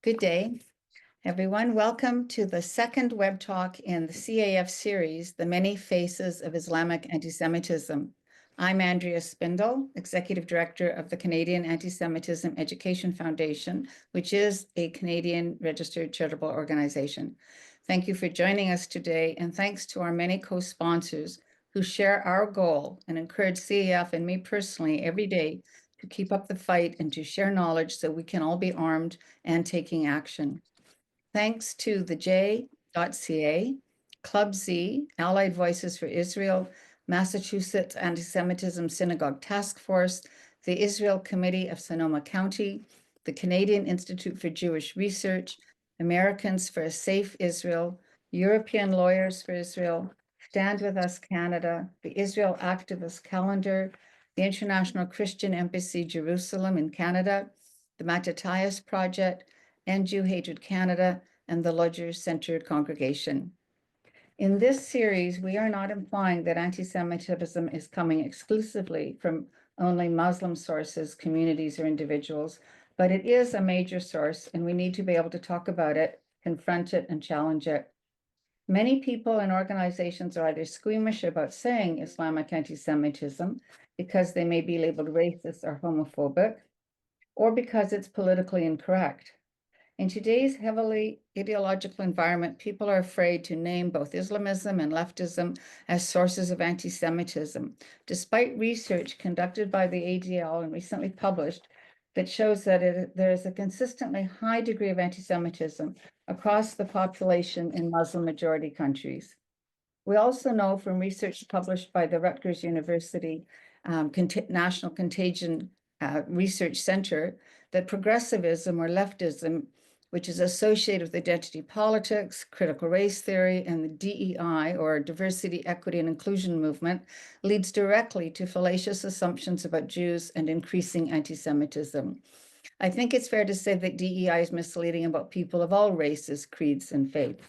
Good day, everyone. Welcome to the second web talk in the CAEF series, The Many Faces of Islamic Antisemitism. I'm Andrea Spindle, Executive Director of the Canadian Antisemitism Education Foundation, which is a Canadian registered charitable organization. Thank you for joining us today, and thanks to our many co-sponsors who share our goal and encourage CAEF and me personally every day to keep up the fight and to share knowledge so we can all be armed and taking action. Thanks to the J.ca, Club Z, Allied Voices for Israel, Massachusetts Anti-Semitism Synagogue Task Force, the Israel Committee of Sonoma County, the Canadian Institute for Jewish Research, Americans for a Safe Israel, European Lawyers for Israel, Stand With Us Canada, the Israel Activist Calendar, the International Christian Embassy Jerusalem in Canada, the Mattathias Project, and Jew Hatred Canada, and the Lodger Center Congregation. In this series, we are not implying that anti-Semitism is coming exclusively from only Muslim sources, communities, or individuals, but it is a major source, and we need to be able to talk about it, confront it, and challenge it. Many people and organizations are either squeamish about saying Islamic anti-Semitism because they may be labeled racist or homophobic, or because it's politically incorrect. In today's heavily ideological environment, people are afraid to name both Islamism and leftism as sources of anti-Semitism, despite research conducted by the ADL and recently published that shows that there is a consistently high degree of anti-Semitism across the population in Muslim-majority countries. We also know from research published by the Rutgers University National Contagion Research Center that progressivism or leftism, which is associated with identity politics, critical race theory, and the DEI, or diversity, equity, and inclusion movement, leads directly to fallacious assumptions about Jews and increasing anti-Semitism. I think it's fair to say that DEI is misleading about people of all races, creeds, and faiths.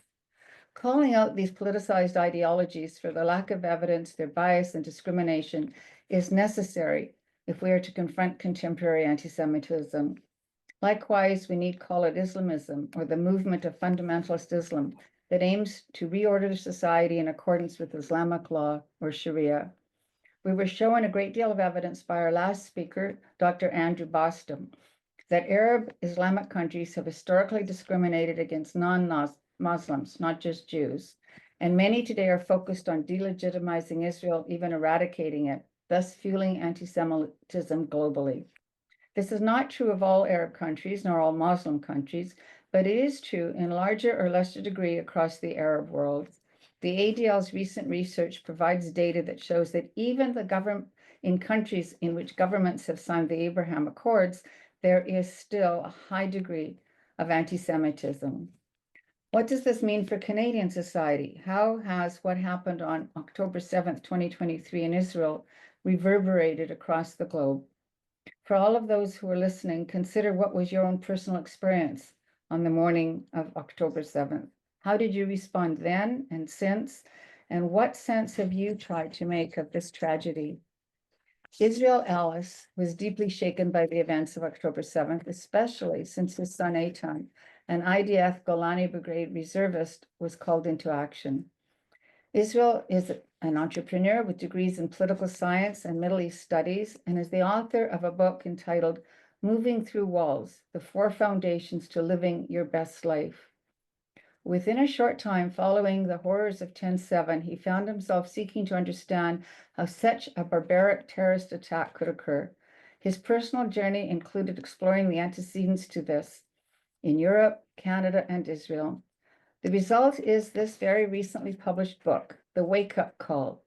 Calling out these politicized ideologies for the lack of evidence, their bias, and discrimination is necessary if we are to confront contemporary anti-Semitism. Likewise, we need to call it Islamism, or the movement of fundamentalist Islam that aims to reorder society in accordance with Islamic law or Sharia. We were shown a great deal of evidence by our last speaker, Dr. Andrew Bostom, that Arab Islamic countries have historically discriminated against non-Muslims, not just Jews, and many today are focused on delegitimizing Israel, even eradicating it, thus fueling anti-Semitism globally. This is not true of all Arab countries, nor all Muslim countries, but it is true in larger or lesser degree across the Arab world. The ADL's recent research provides data that shows that even in countries in which governments have signed the Abraham Accords, there is still a high degree of anti-Semitism. What does this mean for Canadian society? How has what happened on October 7th, 2023 in Israel reverberated across the globe? For all of those who are listening, consider what was your own personal experience on the morning of October 7th. How did you respond then and since? And what sense have you tried to make of this tragedy? Israel Ellis was deeply shaken by the events of October 7th, especially since his son Eitan, an IDF Golani Brigade reservist, was called into action. Israel is an entrepreneur with degrees in political science and Middle East studies, and is the author of a book entitled Moving Through Walls: The 4 Foundations to Living Your Best Life. Within a short time following the horrors of 10/7, he found himself seeking to understand how such a barbaric terrorist attack could occur. His personal journey included exploring the antecedents to this in Europe, Canada, and Israel. The result is this very recently published book, The Wake-Up Call: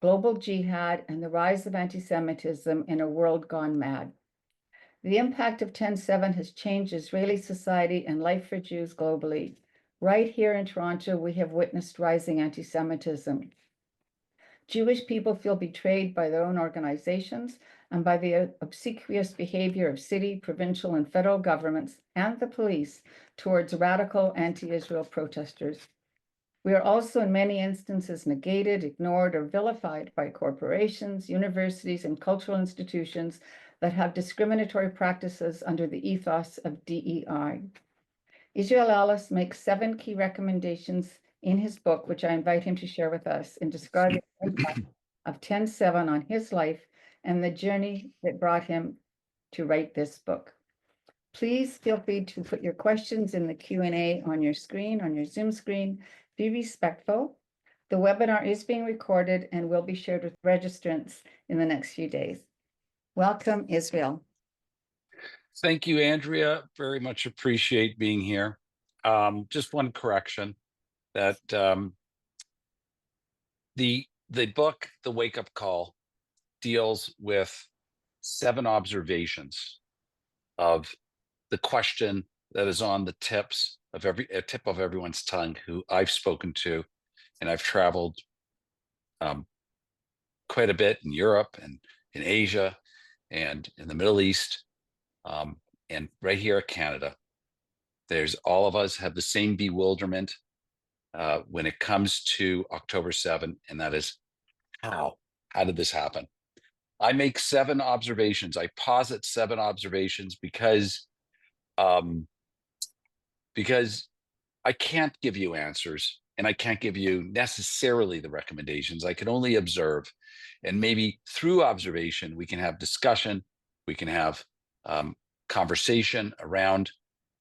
Global Jihad and the Rise of Anti-Semitism in a World Gone Mad. The impact of 10/7 has changed Israeli society and life for Jews globally. Right here in Toronto, we have witnessed rising anti-Semitism. Jewish people feel betrayed by their own organizations and by the obsequious behavior of city, provincial, and federal governments and the police towards radical anti-Israel protesters. We are also in many instances negated, ignored, or vilified by corporations, universities, and cultural institutions that have discriminatory practices under the ethos of DEI. Israel Ellis makes 7 key recommendations in his book, which I invite him to share with us, in describing the impact of 10/7 on his life and the journey that brought him to write this book. Please feel free to put your questions in the Q&A on your screen, on your Zoom screen. Be respectful. The webinar is being recorded and will be shared with registrants in the next few days. Welcome, Israel. Thank you, Andrea. Very much appreciate being here. Just one correction that the book, The Wake Up Call, deals with 7 observations of the question that is on the tip of everyone's tongue who I've spoken to, and I've traveled quite a bit in Europe and in Asia and in the Middle East, and right here at Canada. There's all of us have the same bewilderment when it comes to October 7, and that is how did this happen? I make 7 observations. I posit 7 observations because I can't give you answers, and I can't give you necessarily the recommendations. I can only observe, and maybe through observation we can have discussion, we can have conversation around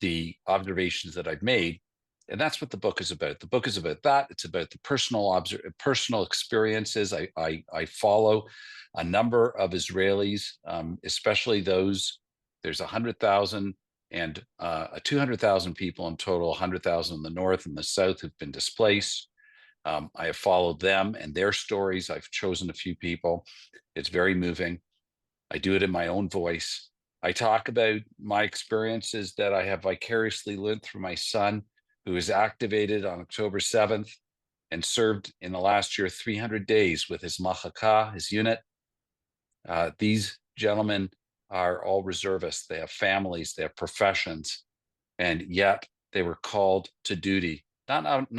the observations that I've made. And that's what the book is about. The book is about that. It's about the personal experiences. I follow a number of Israelis, especially those. There's 100,000 and 200,000 people in total, 100,000 in the north and the south who've been displaced. I have followed them and their stories. I've chosen a few people. It's very moving. I do it in my own voice. I talk about my experiences that I have vicariously lived through my son, who was activated on October 7th and served in the last year 300 days with his Machaka, his unit. These gentlemen are all reservists. They have families, they have professions, and yet they were called to duty. Not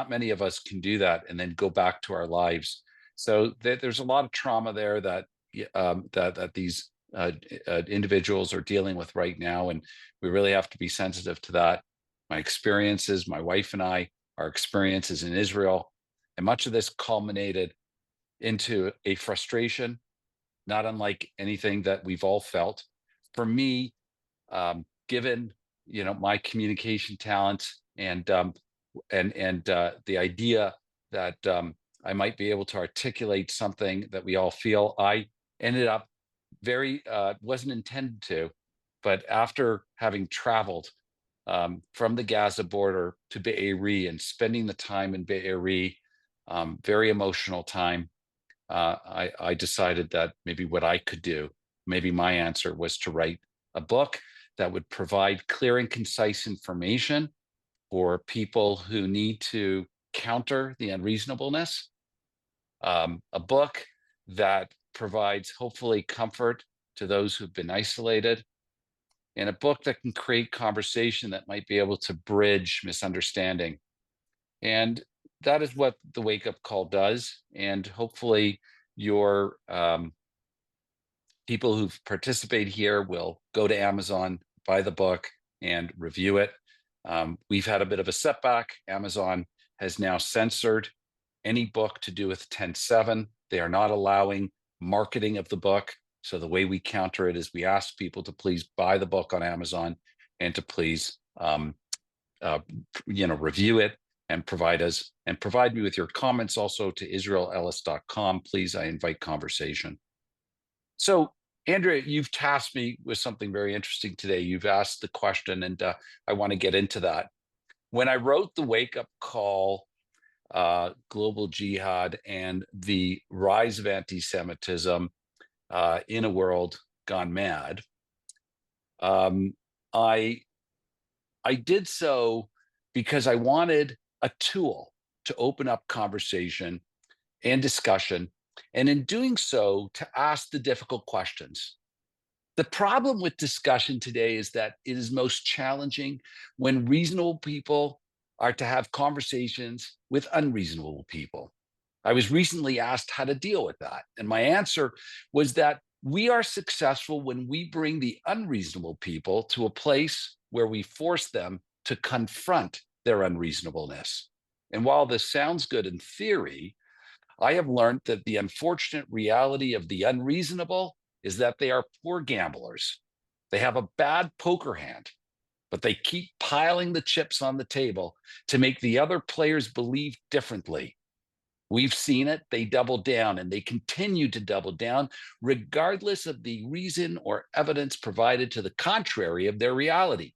many of us can do that and then go back to our lives. So there's a lot of trauma there that these individuals are dealing with right now, and we really have to be sensitive to that. My experiences, my wife and I, our experiences in Israel, and much of this culminated into a frustration, not unlike anything that we've all felt. For me, given my communication talents and the idea that I might be able to articulate something that we all feel, I ended up wasn't intended to, but after having traveled from the Gaza border to Be'eri and spending the time in Be'eri, very emotional time, I decided that maybe what I could do, maybe my answer was to write a book that would provide clear and concise information for people who need to counter the unreasonableness, a book that provides hopefully comfort to those who've been isolated, and a book that can create conversation that might be able to bridge misunderstanding. And that is what the Wake Up Call does. And hopefully your people who participate here will go to Amazon, buy the book, and review it. We've had a bit of a setback. Amazon has now censored any book to do with 10/7. They are not allowing marketing of the book. So the way we counter it is we ask people to please buy the book on Amazon and to please review it and provide me with your comments also to israelellis.com. Please, I invite conversation. So Andrea, you've tasked me with something very interesting today. You've asked the question, and I want to get into that. When I wrote the Wake Up Call, Global Jihad and the Rise of Anti-Semitism in a World Gone Mad, I did so because I wanted a tool to open up conversation and discussion, and in doing so, to ask the difficult questions. The problem with discussion today is that it is most challenging when reasonable people are to have conversations with unreasonable people. I was recently asked how to deal with that, and my answer was that we are successful when we bring the unreasonable people to a place where we force them to confront their unreasonableness. And while this sounds good in theory, I have learned that the unfortunate reality of the unreasonable is that they are poor gamblers. They have a bad poker hand, but they keep piling the chips on the table to make the other players believe differently. We've seen it. They double down and they continue to double down, regardless of the reason or evidence provided to the contrary of their reality.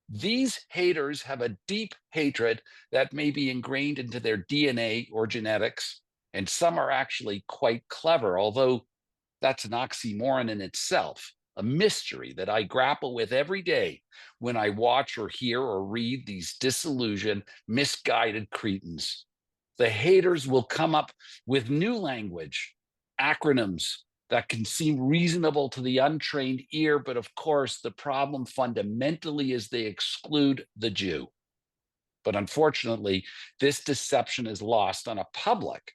These haters have a deep hatred that may be ingrained into their DNA or genetics, and some are actually quite clever, although that's an oxymoron in itself, a mystery that I grapple with every day when I watch or hear or read these disillusioned, misguided cretins. The haters will come up with new language, acronyms that can seem reasonable to the untrained ear, but of course, the problem fundamentally is they exclude the Jew. But unfortunately, this deception is lost on a public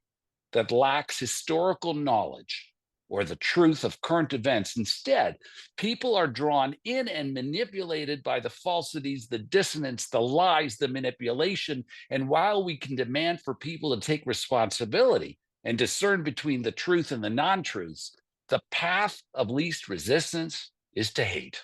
that lacks historical knowledge or the truth of current events. Instead, people are drawn in and manipulated by the falsities, the dissonance, the lies, the manipulation. And while we can demand for people to take responsibility and discern between the truth and the non-truths, the path of least resistance is to hate.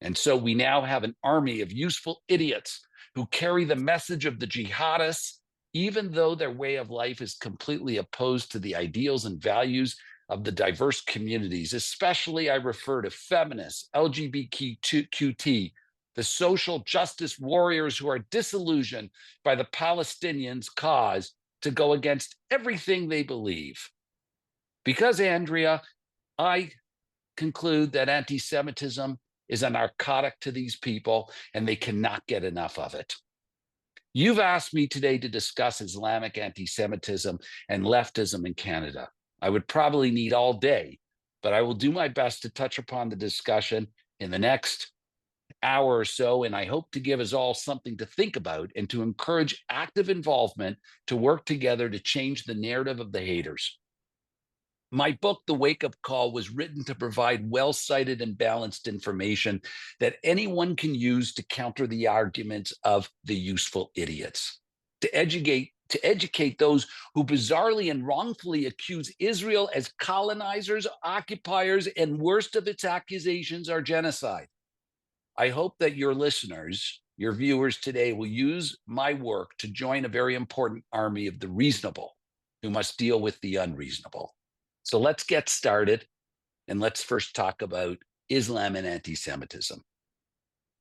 And so we now have an army of useful idiots who carry the message of the jihadists, even though their way of life is completely opposed to the ideals and values of the diverse communities. Especially, I refer to feminists, LGBTQT, the social justice warriors who are disillusioned by the Palestinians' cause to go against everything they believe. Because, Andrea, I conclude that anti-Semitism is a narcotic to these people, and they cannot get enough of it. You've asked me today to discuss Islamic anti-Semitism and leftism in Canada. I would probably need all day, but I will do my best to touch upon the discussion in the next hour or so, and I hope to give us all something to think about and to encourage active involvement to work together to change the narrative of the haters. My book, The Wake Up Call, was written to provide well-cited and balanced information that anyone can use to counter the arguments of the useful idiots, to educate those who bizarrely and wrongfully accuse Israel as colonizers, occupiers, and worst of its accusations are genocide. I hope that your listeners, your viewers today, will use my work to join a very important army of the reasonable who must deal with the unreasonable. So let's get started, and let's first talk about Islam and anti-Semitism.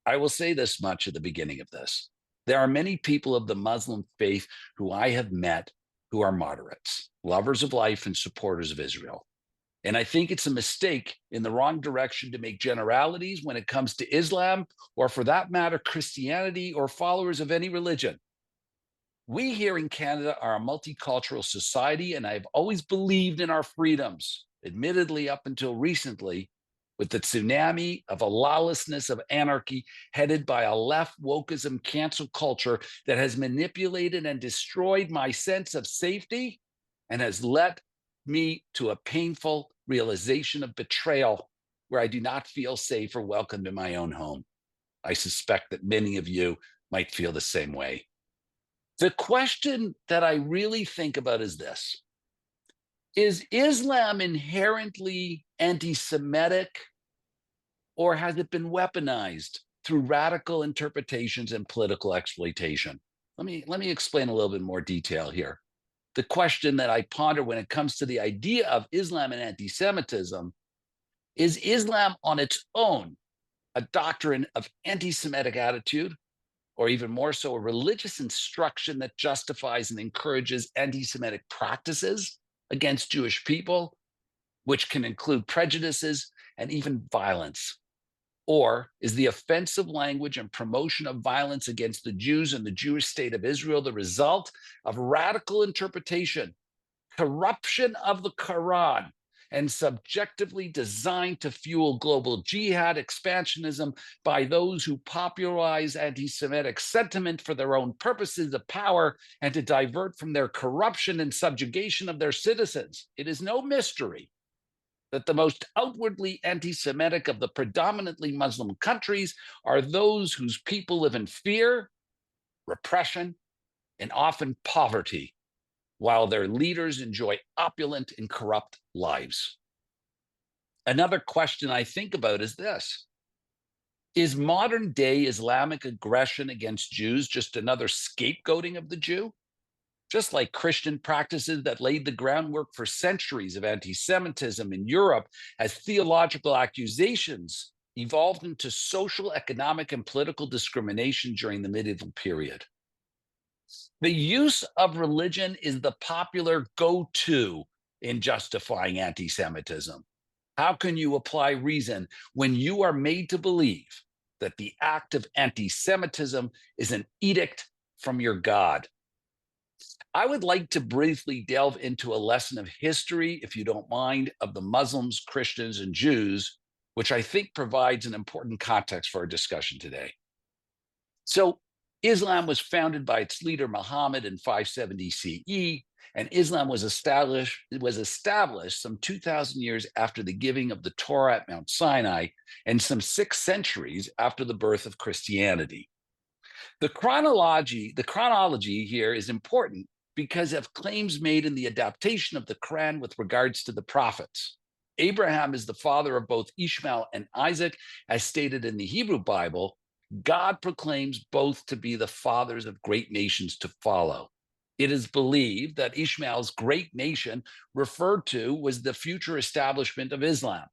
I will say this much at the beginning of this. There are many people of the Muslim faith who I have met who are moderates, lovers of life and supporters of Israel. And I think it's a mistake in the wrong direction to make generalities when it comes to Islam, or for that matter, Christianity or followers of any religion. We here in Canada are a multicultural society, and I've always believed in our freedoms, admittedly up until recently, with the tsunami of a lawlessness of anarchy headed by a left wokeism cancel culture that has manipulated and destroyed my sense of safety and has led me to a painful realization of betrayal where I do not feel safe or welcome in my own home. I suspect that many of you might feel the same way. The question that I really think about is this: is Islam inherently anti-Semitic, or has it been weaponized through radical interpretations and political exploitation? Let me explain a little bit more detail here. The question that I ponder when it comes to the idea of Islam and anti-Semitism is Islam on its own a doctrine of anti-Semitic attitude, or even more so, a religious instruction that justifies and encourages anti-Semitic practices against Jewish people, which can include prejudices and even violence? Or is the offensive language and promotion of violence against the Jews and the Jewish state of Israel the result of radical interpretation, corruption of the Quran, and subjectively designed to fuel global jihad expansionism by those who popularize anti-Semitic sentiment for their own purposes of power and to divert from their corruption and subjugation of their citizens? It is no mystery that the most outwardly anti Semitic of the predominantly Muslim countries are those whose people live in fear, repression, and often poverty, while their leaders enjoy opulent and corrupt lives. Another question I think about is this: is modern day Islamic aggression against Jews just another scapegoating of the Jew? Just like Christian practices that laid the groundwork for centuries of anti Semitism in Europe, as theological accusations evolved into social, economic, and political discrimination during the medieval period. The use of religion is the popular go to in justifying anti Semitism. How can you apply reason when you are made to believe that the act of anti Semitism is an edict from your God? I would like to briefly delve into a lesson of history, if you don't mind, of the Muslims, Christians, and Jews, which I think provides an important context for our discussion today. So, Islam was founded by its leader Muhammad in 570 CE, and Islam was established some 2,000 years after the giving of the Torah at Mount Sinai, and some 6 centuries after the birth of Christianity. The chronology here is important because of claims made in the adaptation of the Quran with regards to the prophets. Abraham is the father of both Ishmael and Isaac, as stated in the Hebrew Bible. God proclaims both to be the fathers of great nations to follow. It is believed that Ishmael's great nation referred to was the future establishment of Islam.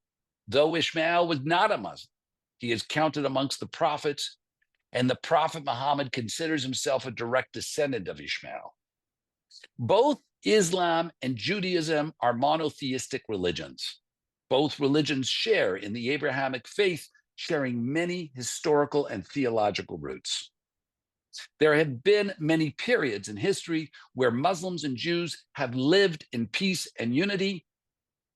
Though Ishmael was not a Muslim, he is counted amongst the prophets, and the prophet Muhammad considers himself a direct descendant of Ishmael. Both Islam and Judaism are monotheistic religions. Both religions share in the Abrahamic faith, sharing many historical and theological roots. There have been many periods in history where Muslims and Jews have lived in peace and unity,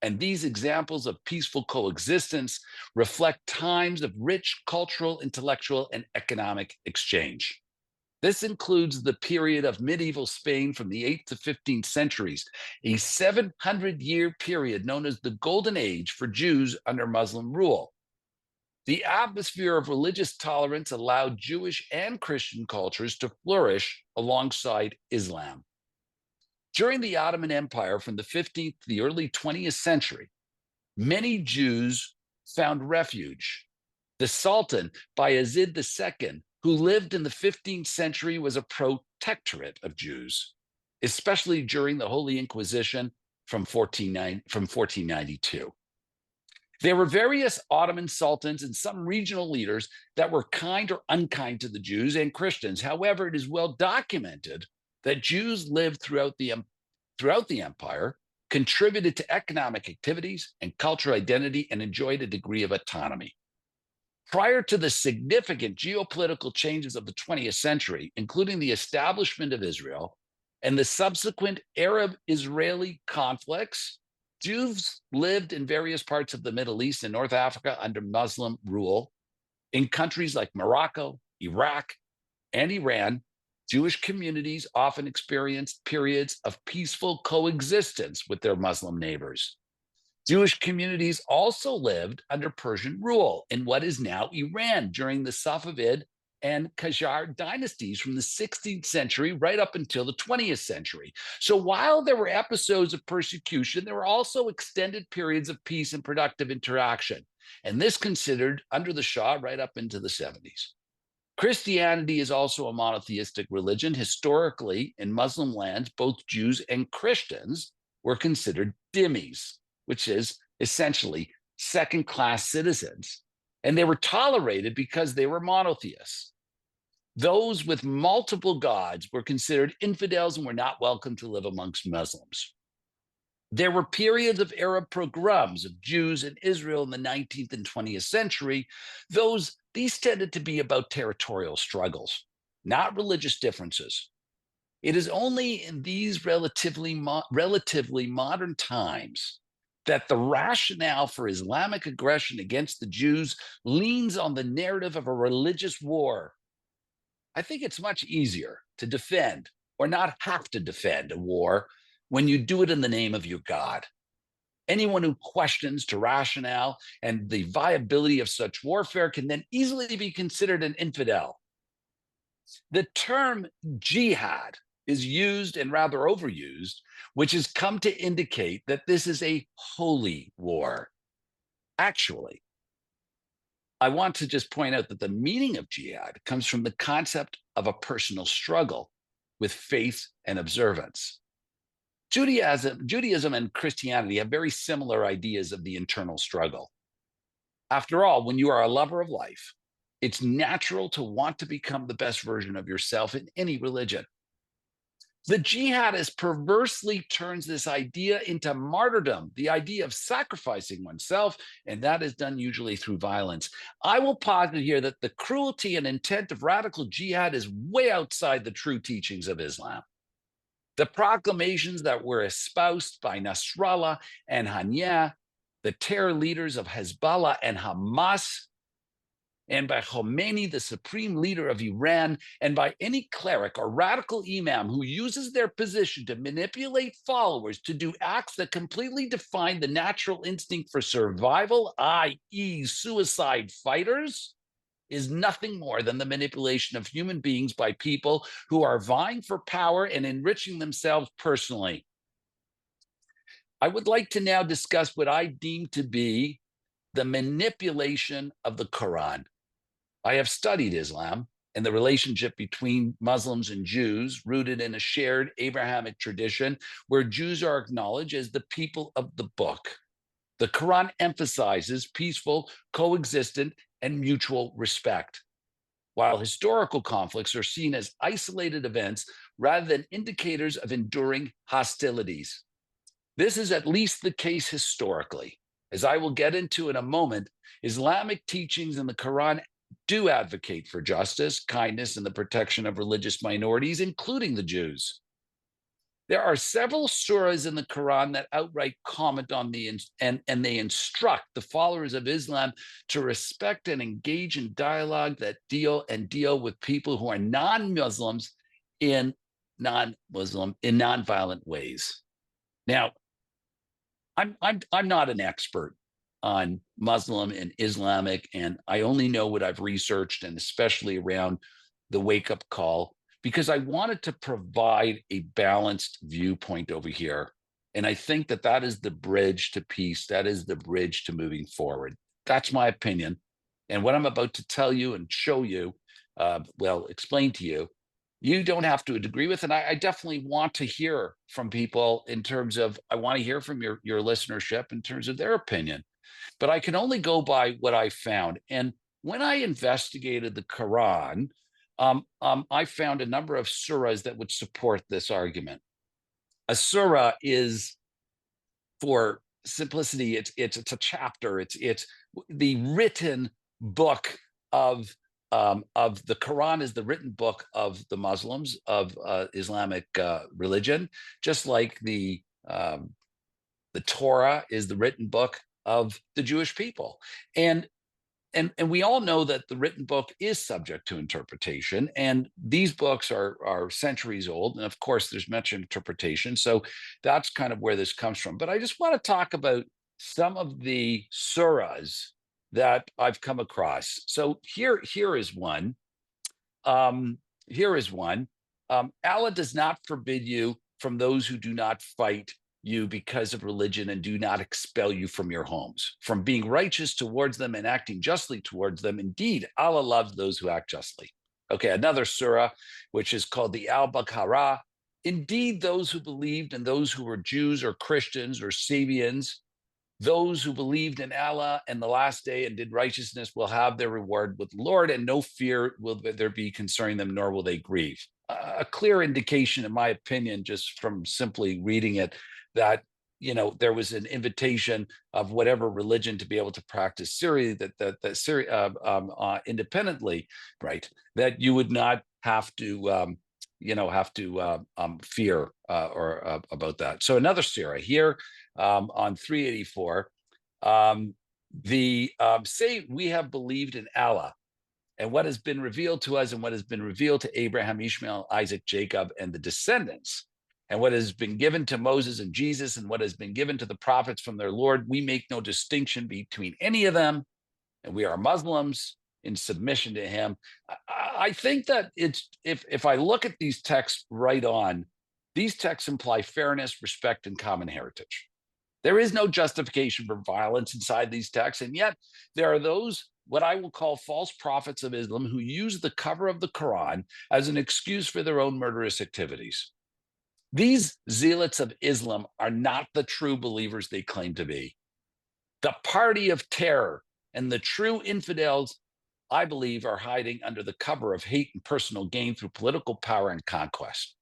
and these examples of peaceful coexistence reflect times of rich cultural, intellectual, and economic exchange. This includes the period of medieval Spain from the 8th to 15th centuries, a 700-year period known as the Golden Age for Jews under Muslim rule. The atmosphere of religious tolerance allowed Jewish and Christian cultures to flourish alongside Islam. During the Ottoman Empire from the 15th to the early 20th century, many Jews found refuge. The Sultan, Bayezid II, who lived in the 15th century, was a protectorate of Jews, especially during the Holy Inquisition from 1492. There were various Ottoman sultans and some regional leaders that were kind or unkind to the Jews and Christians. However, it is well documented that Jews lived throughout the empire, contributed to economic activities and cultural identity, and enjoyed a degree of autonomy. Prior to the significant geopolitical changes of the 20th century, including the establishment of Israel and the subsequent Arab-Israeli conflicts, Jews lived in various parts of the Middle East and North Africa under Muslim rule. In countries like Morocco, Iraq, and Iran, Jewish communities often experienced periods of peaceful coexistence with their Muslim neighbors. Jewish communities also lived under Persian rule in what is now Iran during the Safavid and Qajar dynasties from the 16th century right up until the 20th century. So while there were episodes of persecution, there were also extended periods of peace and productive interaction. And this considered under the Shah right up into the 70s. Christianity is also a monotheistic religion. Historically, in Muslim lands, both Jews and Christians were considered dhimmis, which is essentially second-class citizens. And they were tolerated because they were monotheists. Those with multiple gods were considered infidels and were not welcome to live amongst Muslims. There were periods of Arab pogroms of Jews in Israel in the 19th and 20th century. These tended to be about territorial struggles, not religious differences. It is only in these relatively modern times that the rationale for Islamic aggression against the Jews leans on the narrative of a religious war. I think it's much easier to defend or not have to defend a war when you do it in the name of your God. Anyone who questions the rationale and the viability of such warfare can then easily be considered an infidel. The term jihad is used and rather overused, which has come to indicate that this is a holy war. Actually, I want to just point out that the meaning of jihad comes from the concept of a personal struggle with faith and observance. Judaism and Christianity have very similar ideas of the internal struggle. After all, when you are a lover of life, it's natural to want to become the best version of yourself in any religion. The jihadist perversely turns this idea into martyrdom, the idea of sacrificing oneself, and that is done usually through violence. I will posit here that the cruelty and intent of radical jihad is way outside the true teachings of Islam. The proclamations that were espoused by Nasrallah and Haniyeh, the terror leaders of Hezbollah and Hamas, and by Khomeini, the supreme leader of Iran, and by any cleric or radical imam who uses their position to manipulate followers to do acts that completely define the natural instinct for survival, i.e., suicide fighters, is nothing more than the manipulation of human beings by people who are vying for power and enriching themselves personally. I would like to now discuss what I deem to be the manipulation of the Quran. I have studied Islam and the relationship between Muslims and Jews, rooted in a shared Abrahamic tradition where Jews are acknowledged as the people of the book. The Quran emphasizes peaceful, coexistent, and mutual respect, while historical conflicts are seen as isolated events rather than indicators of enduring hostilities. This is at least the case historically. As I will get into in a moment, Islamic teachings in the Quran do advocate for justice, kindness, and the protection of religious minorities, including the Jews. There are several surahs in the Quran that outright comment on and they instruct the followers of Islam to respect and engage in dialogue that deal with people who are non-Muslims in non-violent ways. Now, I'm not an expert on Muslim and Islamic, and I only know what I've researched, and especially around the wake-up call, because I wanted to provide a balanced viewpoint over here. And I think that that is the bridge to peace. That is the bridge to moving forward. That's my opinion. And what I'm about to tell you and show you, explain to you, you don't have to agree with. And I definitely want to hear from people in terms of, I want to hear from your listenership in terms of their opinion. But I can only go by what I found. And when I investigated the Quran, I found a number of surahs that would support this argument. A surah is, for simplicity, it's a chapter. It's the written book of the Quran is the written book of the Muslims of Islamic religion, just like the Torah is the written book of the Jewish people. And we all know that the written book is subject to interpretation, and these books are centuries old, and of course there's much interpretation, so that's kind of where this comes from. But I just want to talk about some of the surahs that I've come across. So here is one. Allah does not forbid you from those who do not fight you because of religion and do not expel you from your homes, from being righteous towards them and acting justly towards them. Indeed, Allah loves those who act justly. Okay, another surah, which is called the Al-Baqarah. Indeed, those who believed and those who were Jews or Christians or Sabians, those who believed in Allah and the last day and did righteousness will have their reward with the Lord, and no fear will there be concerning them, nor will they grieve. A clear indication, in my opinion, just from simply reading it, that there was an invitation of whatever religion to be able to practice Syria independently, right? That you would not have to fear about that. So another surah here on 384, say we have believed in Allah and what has been revealed to us and what has been revealed to Abraham, Ishmael, Isaac, Jacob, and the descendants And what has been given to Moses and Jesus and what has been given to the prophets from their Lord, we make no distinction between any of them. And we are Muslims in submission to him. I think that it's if I look at these texts right on, these texts imply fairness, respect, and common heritage. There is no justification for violence inside these texts. And yet there are those, what I will call false prophets of Islam, who use the cover of the Quran as an excuse for their own murderous activities. These zealots of Islam are not the true believers they claim to be. The party of terror and the true infidels, I believe, are hiding under the cover of hate and personal gain through political power and conquest.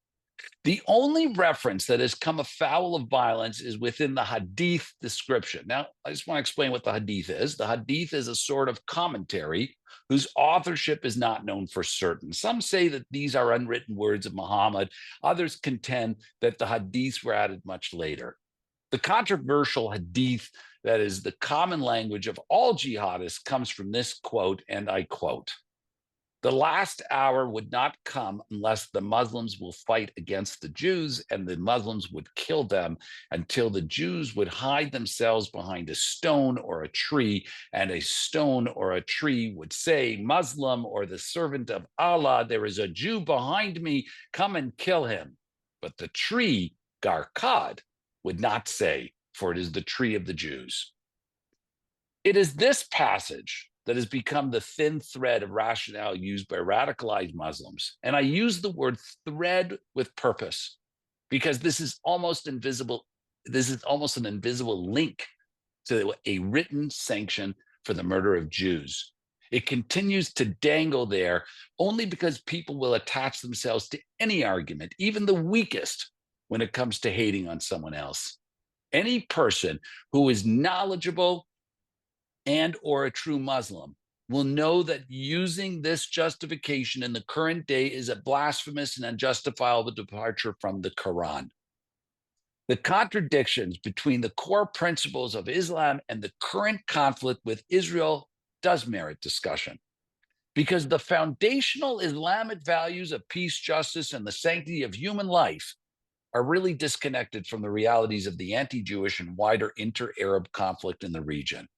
The only reference that has come afoul of violence is within the Hadith description. Now, I just want to explain what the Hadith is. The Hadith is a sort of commentary whose authorship is not known for certain. Some say that these are unwritten words of Muhammad. Others contend that the Hadiths were added much later. The controversial Hadith that is the common language of all jihadists comes from this quote, and I quote, "The last hour would not come unless the Muslims will fight against the Jews, and the Muslims would kill them until the Jews would hide themselves behind a stone or a tree, and a stone or a tree would say, 'Muslim or the servant of Allah, there is a Jew behind me, come and kill him.' But the tree, Garkad, would not say, for it is the tree of the Jews." It is this passage that has become the thin thread of rationale used by radicalized Muslims. And I use the word thread with purpose because this is almost invisible. This is almost an invisible link to a written sanction for the murder of Jews. It continues to dangle there only because people will attach themselves to any argument, even the weakest, when it comes to hating on someone else. Any person who is knowledgeable and or a true Muslim will know that using this justification in the current day is a blasphemous and unjustifiable departure from the Quran. The contradictions between the core principles of Islam and the current conflict with Israel does merit discussion, because the foundational Islamic values of peace, justice, and the sanctity of human life are really disconnected from the realities of the anti-Jewish and wider inter-Arab conflict in the region.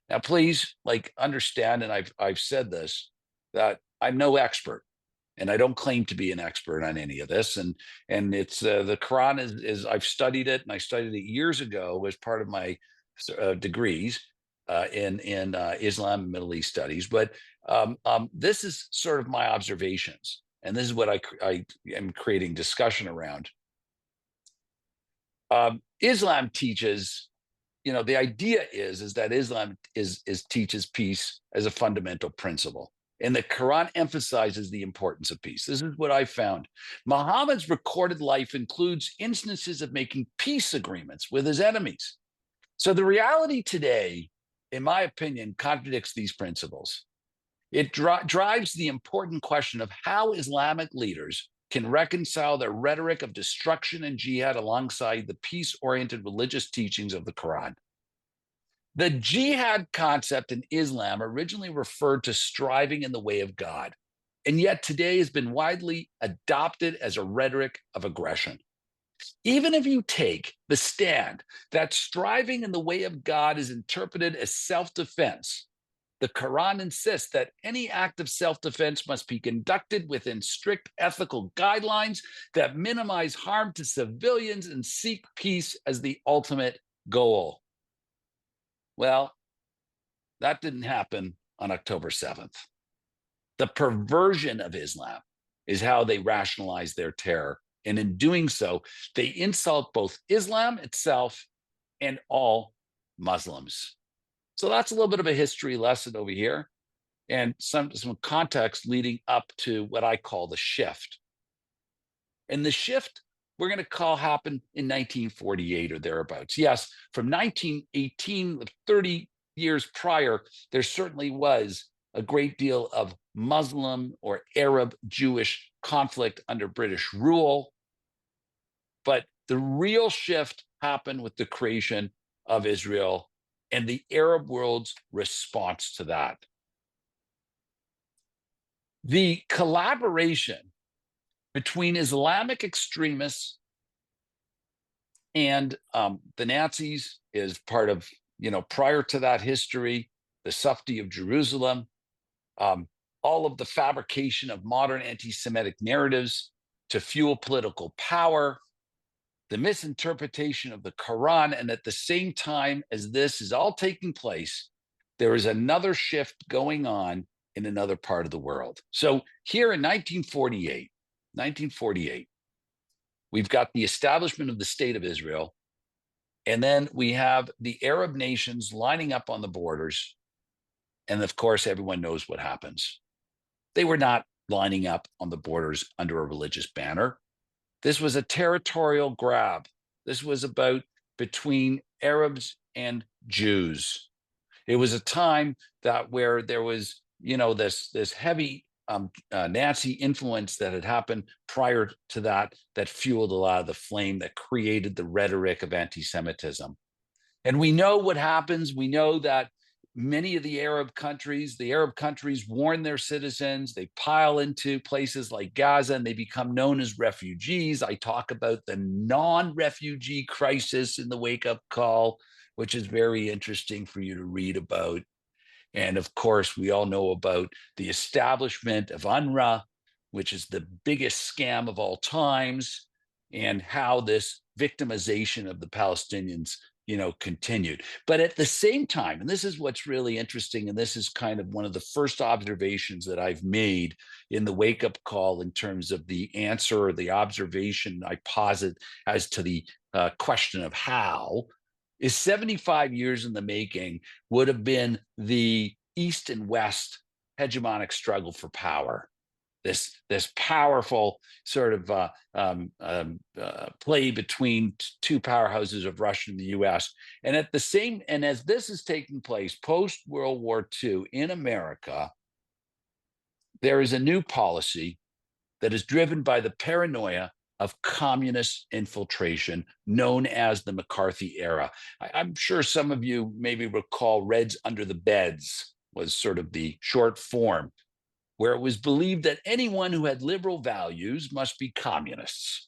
Now, please, understand, and I've said this, that I'm no expert, and I don't claim to be an expert on any of this. And it's the Quran is I've studied it, and I studied it years ago as part of my degrees in Islam and Middle East studies. But this is sort of my observations, and this is what I am creating discussion around. Islam teaches, the idea is that Islam teaches peace as a fundamental principle. And the Quran emphasizes the importance of peace. This is what I found. Muhammad's recorded life includes instances of making peace agreements with his enemies. So the reality today, in my opinion, contradicts these principles. It drives the important question of how Islamic leaders can reconcile their rhetoric of destruction and jihad alongside the peace-oriented religious teachings of the Quran. The jihad concept in Islam originally referred to striving in the way of God, and yet today has been widely adopted as a rhetoric of aggression. Even if you take the stand that striving in the way of God is interpreted as self-defense, the Quran insists that any act of self-defense must be conducted within strict ethical guidelines that minimize harm to civilians and seek peace as the ultimate goal. Well, that didn't happen on October 7th. The perversion of Islam is how they rationalize their terror. And in doing so, they insult both Islam itself and all Muslims. So that's a little bit of a history lesson over here, and some context leading up to what I call the shift. And the shift we're going to call happened in 1948 or thereabouts. Yes, from 1918, 30 years prior, there certainly was a great deal of Muslim or Arab Jewish conflict under British rule. But the real shift happened with the creation of Israel and the Arab world's response to that. The collaboration between Islamic extremists And the Nazis is part of, prior to that history, the safety of Jerusalem, all of the fabrication of modern anti-Semitic narratives to fuel political power, the misinterpretation of the Quran. And at the same time as this is all taking place, there is another shift going on in another part of the world. So here in 1948, we've got the establishment of the state of Israel. And then we have the Arab nations lining up on the borders. And of course, everyone knows what happens. They were not lining up on the borders under a religious banner. This was a territorial grab. This was about between Arabs and Jews. It was a time where there was, this heavy Nazi influence that had happened prior to that fueled a lot of the flame that created the rhetoric of anti-Semitism. And we know what happens. We know that many of the Arab countries warn their citizens. They pile into places like Gaza and they become known as refugees. I talk about the non-refugee crisis in the wake-up call, which is very interesting for you to read about. And of course, we all know about the establishment of UNRWA, which is the biggest scam of all times, and how this victimization of the Palestinians continued. But at the same time, and this is what's really interesting, and this is kind of one of the first observations that I've made in the wake-up call in terms of the answer or the observation I posit as to the question of how, is 75 years in the making would have been the East and West hegemonic struggle for power. This powerful sort of play between two powerhouses of Russia and the U.S. And as this is taking place post World War II in America, there is a new policy that is driven by the paranoia of communist infiltration known as the McCarthy era. I'm sure some of you maybe recall Reds Under the Beds was sort of the short form, where it was believed that anyone who had liberal values must be communists.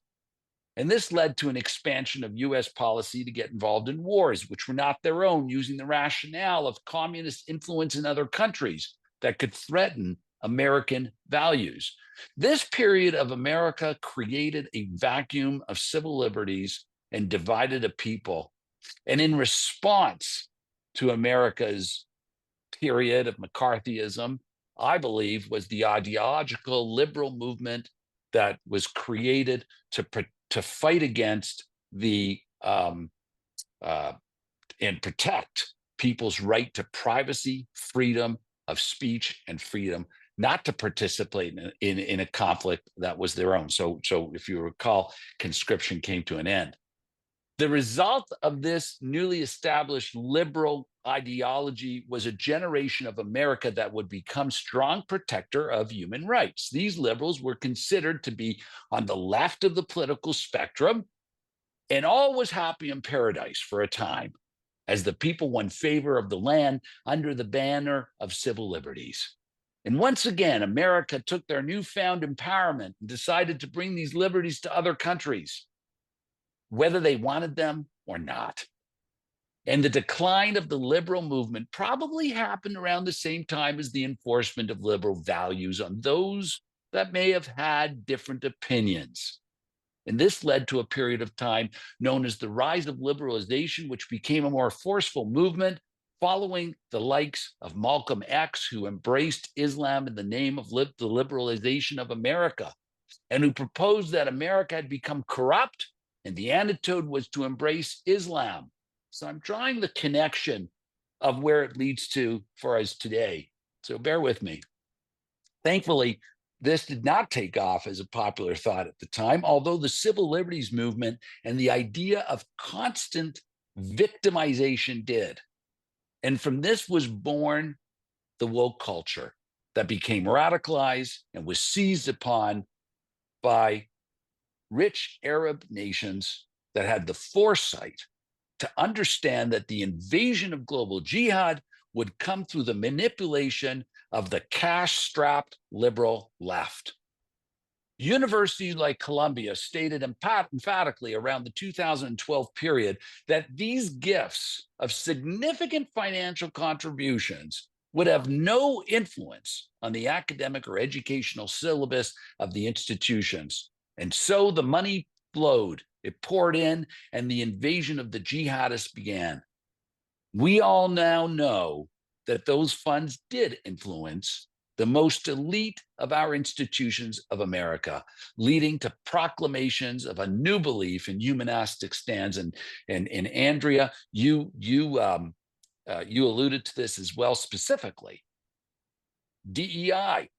And this led to an expansion of US policy to get involved in wars, which were not their own, using the rationale of communist influence in other countries that could threaten American values. This period of America created a vacuum of civil liberties and divided a people. And in response to America's period of McCarthyism, I believe, was the ideological liberal movement that was created to fight against and protect people's right to privacy, freedom of speech, and freedom not to participate in a conflict that was their own. So if you recall, conscription came to an end. The result of this newly established liberal ideology was a generation of America that would become strong protector of human rights. These liberals were considered to be on the left of the political spectrum, and all was happy in paradise for a time, as the people won favor of the land under the banner of civil liberties. And once again, America took their newfound empowerment and decided to bring these liberties to other countries, whether they wanted them or not. And the decline of the liberal movement probably happened around the same time as the enforcement of liberal values on those that may have had different opinions. And this led to a period of time known as the rise of liberalization, which became a more forceful movement following the likes of Malcolm X, who embraced Islam in the name of the liberalization of America, and who proposed that America had become corrupt and the antidote was to embrace Islam. So I'm drawing the connection of where it leads to for us today. So bear with me. Thankfully, this did not take off as a popular thought at the time, although the civil liberties movement and the idea of constant victimization did. And from this was born the woke culture that became radicalized and was seized upon by rich Arab nations that had the foresight to understand that the invasion of global jihad would come through the manipulation of the cash-strapped liberal left. Universities like Columbia stated emphatically around the 2012 period that these gifts of significant financial contributions would have no influence on the academic or educational syllabus of the institutions. And so the money flowed, it poured in, and the invasion of the jihadists began. We all now know that those funds did influence the most elite of our institutions of America, leading to proclamations of a new belief in humanistic stands. And Andrea, you alluded to this as well specifically. DEI,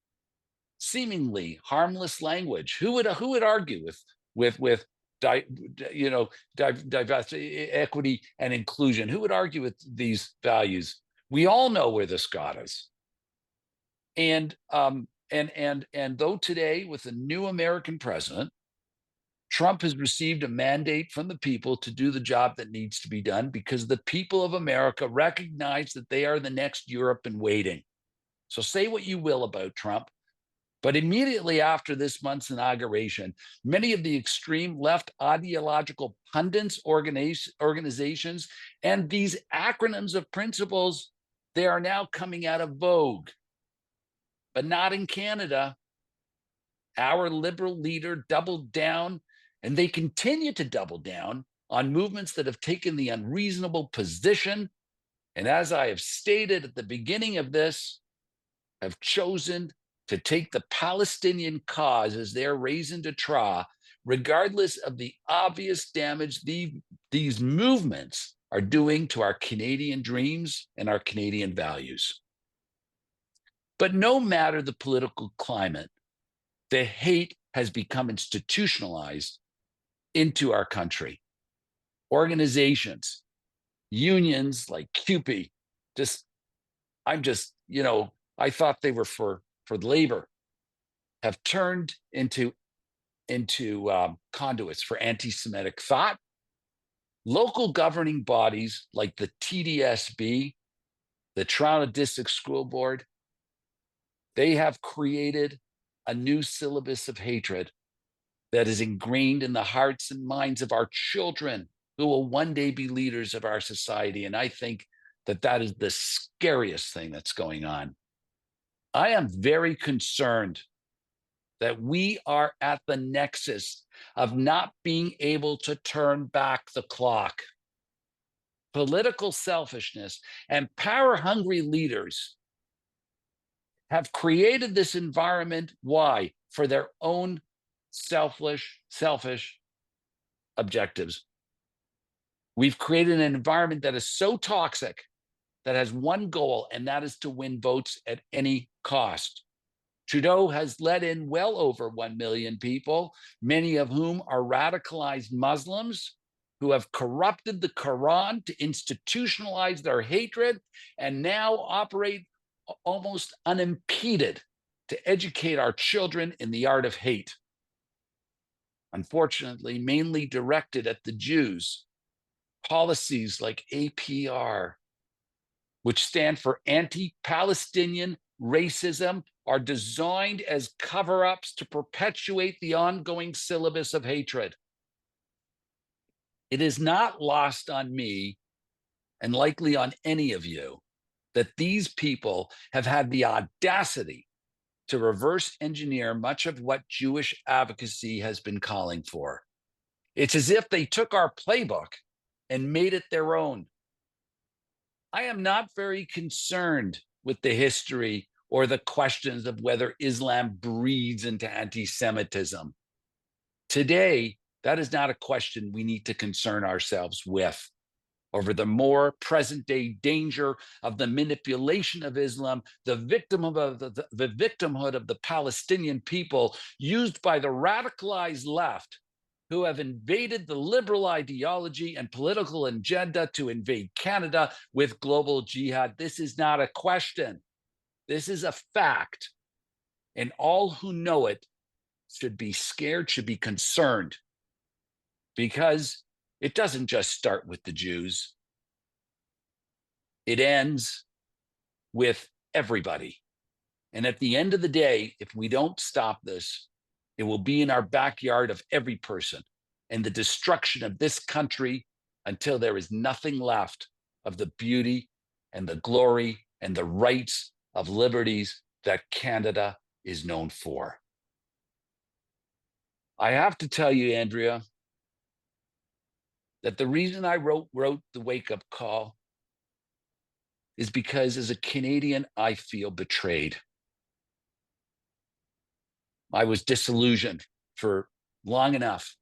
seemingly harmless language. Who would argue with diversity, equity, and inclusion? Who would argue with these values? We all know where this got us. And though today, with a new American president, Trump has received a mandate from the people to do the job that needs to be done, because the people of America recognize that they are the next Europe in waiting. So say what you will about Trump, but immediately after this month's inauguration, many of the extreme left ideological pundits, organizations, and these acronyms of principles, they are now coming out of vogue. But not in Canada. Our liberal leader doubled down, and they continue to double down on movements that have taken the unreasonable position. And as I have stated at the beginning of this, have chosen to take the Palestinian cause as their raison d'etre, regardless of the obvious damage these movements are doing to our Canadian dreams and our Canadian values. But no matter the political climate, the hate has become institutionalized into our country. Organizations, unions like CUPE, I thought they were for labor, have turned into conduits for anti-Semitic thought. Local governing bodies like the TDSB, the Toronto District School Board, they have created a new syllabus of hatred that is ingrained in the hearts and minds of our children, who will one day be leaders of our society. And I think that is the scariest thing that's going on. I am very concerned that we are at the nexus of not being able to turn back the clock. Political selfishness and power-hungry leaders have created this environment. Why? For their own selfish objectives. We've created an environment that is so toxic, that has one goal, and that is to win votes at any cost. Trudeau has let in well over 1 million people, many of whom are radicalized Muslims who have corrupted the Quran to institutionalize their hatred and now operate almost unimpeded to educate our children in the art of hate. Unfortunately, mainly directed at the Jews, policies like APR, which stand for anti-Palestinian racism, are designed as cover-ups to perpetuate the ongoing syllabus of hatred. It is not lost on me, and likely on any of you, that these people have had the audacity to reverse engineer much of what Jewish advocacy has been calling for. It's as if they took our playbook and made it their own. I am not very concerned with the history or the questions of whether Islam breeds into anti-Semitism. Today, that is not a question we need to concern ourselves with. Over the more present-day danger of the manipulation of Islam, the victimhood of the Palestinian people used by the radicalized left, who have invaded the liberal ideology and political agenda to invade Canada with global jihad. This is not a question. This is a fact. And all who know it should be scared, should be concerned, because it doesn't just start with the Jews. It ends with everybody. And at the end of the day, if we don't stop this, It will be in our backyard of every person, and the destruction of this country until there is nothing left of the beauty and the glory and the rights of liberties that Canada is known for. I have to tell you, Andrea, that the reason I wrote the wake-up call is because as a Canadian, I feel betrayed. I was disillusioned for long enough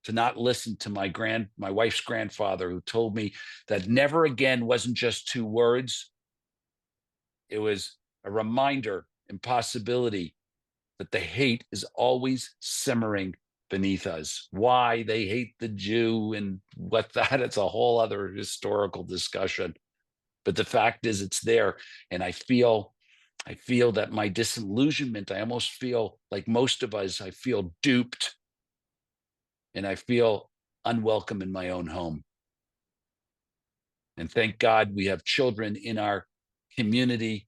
to not listen to my wife's grandfather, who told me that never again wasn't just two words. It was a reminder, impossibility, that the hate is always simmering beneath us. Why they hate the Jew and what that, it's a whole other historical discussion. But the fact is it's there. And I feel that my disillusionment, I almost feel like most of us, I feel duped, and I feel unwelcome in my own home. And thank God we have children in our community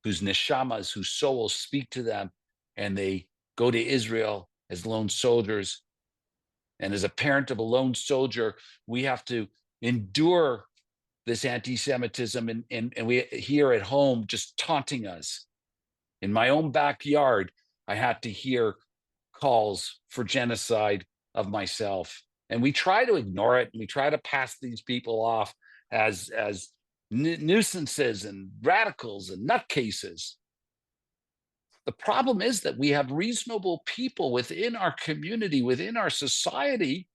whose neshamas, whose souls speak to them, and they go to Israel as lone soldiers. And as a parent of a lone soldier, we have to endure this anti-Semitism, and we here at home just taunting us. In my own backyard, I had to hear calls for genocide of myself. And we try to ignore it, and we try to pass these people off as nuisances and radicals and nutcases. The problem is that we have reasonable people within our community, within our society,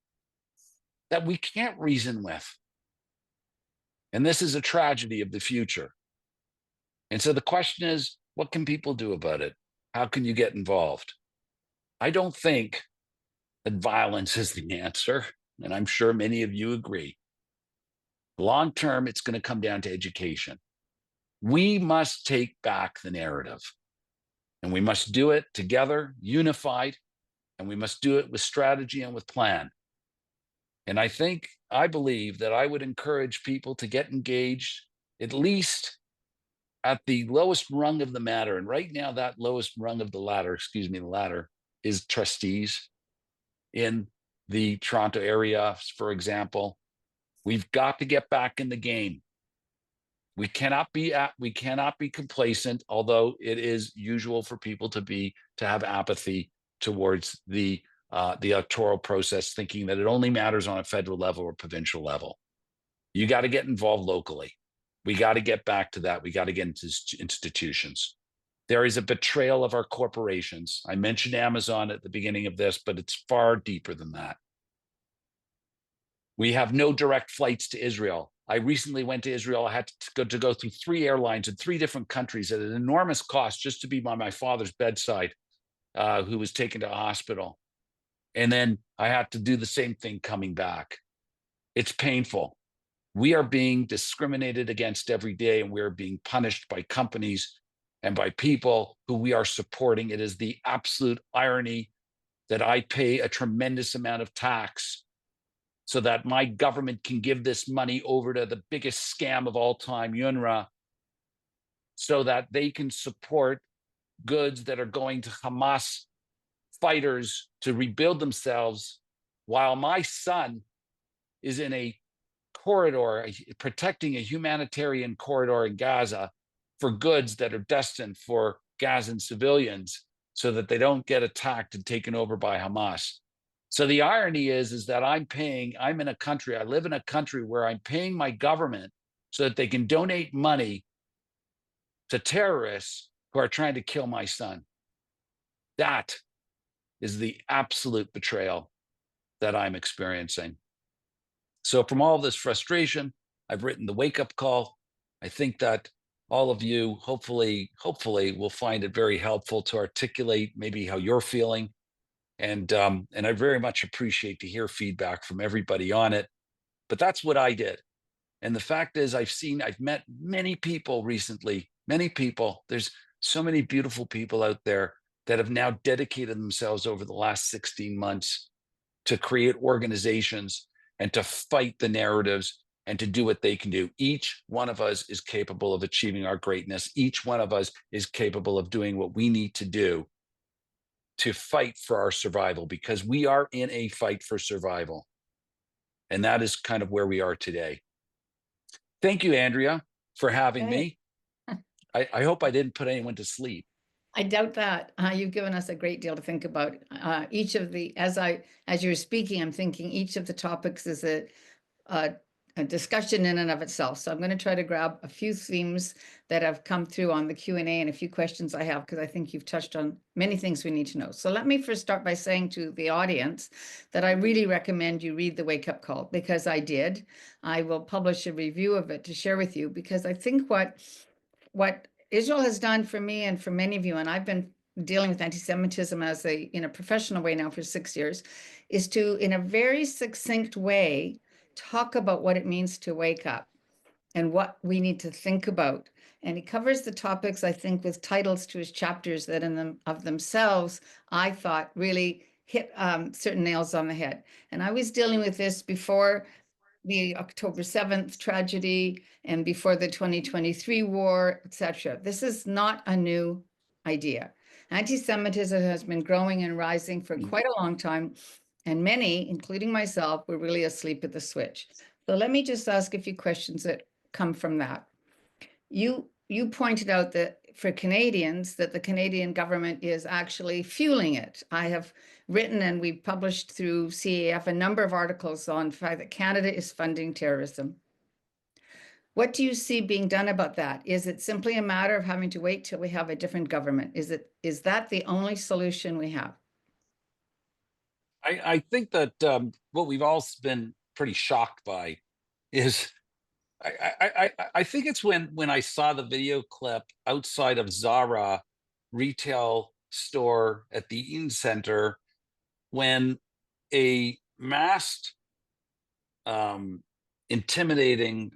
that we can't reason with. And this is a tragedy of the future. And so the question is, what can people do about it? How can you get involved? I don't think that violence is the answer, and I'm sure many of you agree. Long term, it's going to come down to education. We must take back the narrative, and we must do it together, unified, and we must do it with strategy and with plan. And I believe that I would encourage people to get engaged, at least at the lowest rung of the matter. And right now, that lowest rung of the ladder, the ladder, is trustees in the Toronto area, for example. We've got to get back in the game. We cannot be complacent, although it is usual for people to have apathy towards the electoral process, thinking that it only matters on a federal level or provincial level. You got to get involved locally. We got to get back to that. We got to get into institutions. There is a betrayal of our corporations. I mentioned Amazon at the beginning of this, but it's far deeper than that. We have no direct flights to Israel. I recently went to Israel. I had to go through 3 airlines in 3 different countries at an enormous cost just to be by my father's bedside, who was taken to a hospital. And then I had to do the same thing coming back. It's painful. We are being discriminated against every day, and we're being punished by companies and by people who we are supporting. It is the absolute irony that I pay a tremendous amount of tax so that my government can give this money over to the biggest scam of all time, UNRWA, so that they can support goods that are going to Hamas fighters to rebuild themselves, while my son is in a corridor, protecting a humanitarian corridor in Gaza for goods that are destined for Gazan civilians so that they don't get attacked and taken over by Hamas. So the irony is that I live in a country where I'm paying my government so that they can donate money to terrorists who are trying to kill my son. That is the absolute betrayal that I'm experiencing. So from all of this frustration, I've written the wake-up call. I think that all of you hopefully will find it very helpful to articulate maybe how you're feeling. And I very much appreciate to hear feedback from everybody on it. But that's what I did. And the fact is, I've met many people recently, many people. There's so many beautiful people out there that have now dedicated themselves over the last 16 months to create organizations and to fight the narratives and to do what they can do. Each one of us is capable of achieving our greatness. Each one of us is capable of doing what we need to do to fight for our survival, because we are in a fight for survival. And that is kind of where we are today. Thank you, Andrea, for having Okay. me. I hope I didn't put anyone to sleep. I doubt that. You've given us a great deal to think about. Each of the, as you were speaking, I'm thinking each of the topics is a, a discussion in and of itself. So I'm going to try to grab a few themes that have come through on the Q&A and a few questions I have, because I think you've touched on many things we need to know. So let me first start by saying to the audience that I really recommend you read the Wake Up Call, because I did. I will publish a review of it to share with you, because I think what Israel has done for me and for many of you, and I've been dealing with anti-Semitism in a professional way now for 6 years, is to, in a very succinct way, talk about what it means to wake up and what we need to think about. And he covers the topics, I think, with titles to his chapters that in them of themselves, I thought really hit certain nails on the head. And I was dealing with this before the October 7th tragedy and before the 2023 war, etc. This is not a new idea. Anti-Semitism has been growing and rising for quite a long time, and many, including myself, were really asleep at the switch. So let me just ask a few questions that come from that. You pointed out that for Canadians, that the Canadian government is actually fueling it. I have written, and we've published through CAEF a number of articles on the fact that Canada is funding terrorism. What do you see being done about that? Is it simply a matter of having to wait till we have a different government? Is that the only solution we have? I think that what we've all been pretty shocked by is I think it's when I saw the video clip outside of Zara retail store at the Eaton Center, when a masked, intimidating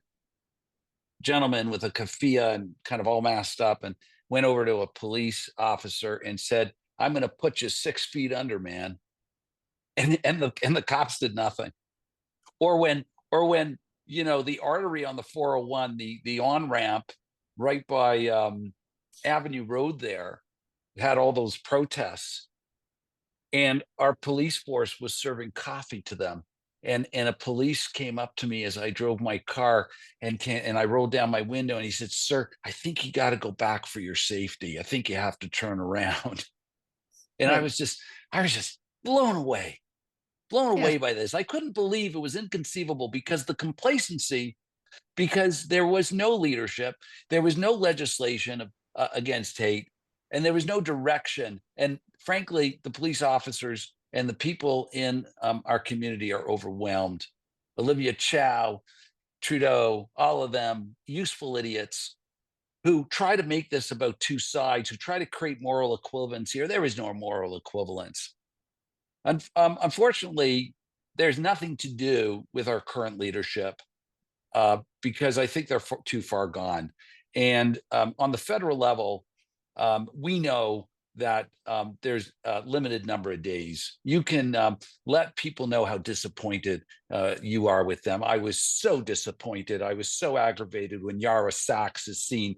gentleman with a keffiyeh and kind of all masked up and went over to a police officer and said, "I'm going to put you 6 feet under, man," and the cops did nothing. Or when the artery on the 401, the on ramp right by Avenue Road there, had all those protests, and our police force was serving coffee to them. And a police came up to me as I drove my car, and I rolled down my window, and he said, "Sir, I think you got to go back for your safety. I think you have to turn around." And I Right. was just blown away Yes. by this. I couldn't believe it was inconceivable, because the complacency, because there was no leadership, there was no legislation against hate, and there was no direction. And frankly, the police officers and the people in our community are overwhelmed. Olivia Chow, Trudeau, all of them, useful idiots who try to make this about two sides, who try to create moral equivalence here. There is no moral equivalence. Unfortunately, there's nothing to do with our current leadership, because I think they're too far gone. And on the federal level, we know that there's a limited number of days. You can let people know how disappointed you are with them. I was so disappointed. I was so aggravated when Yara Sachs is seen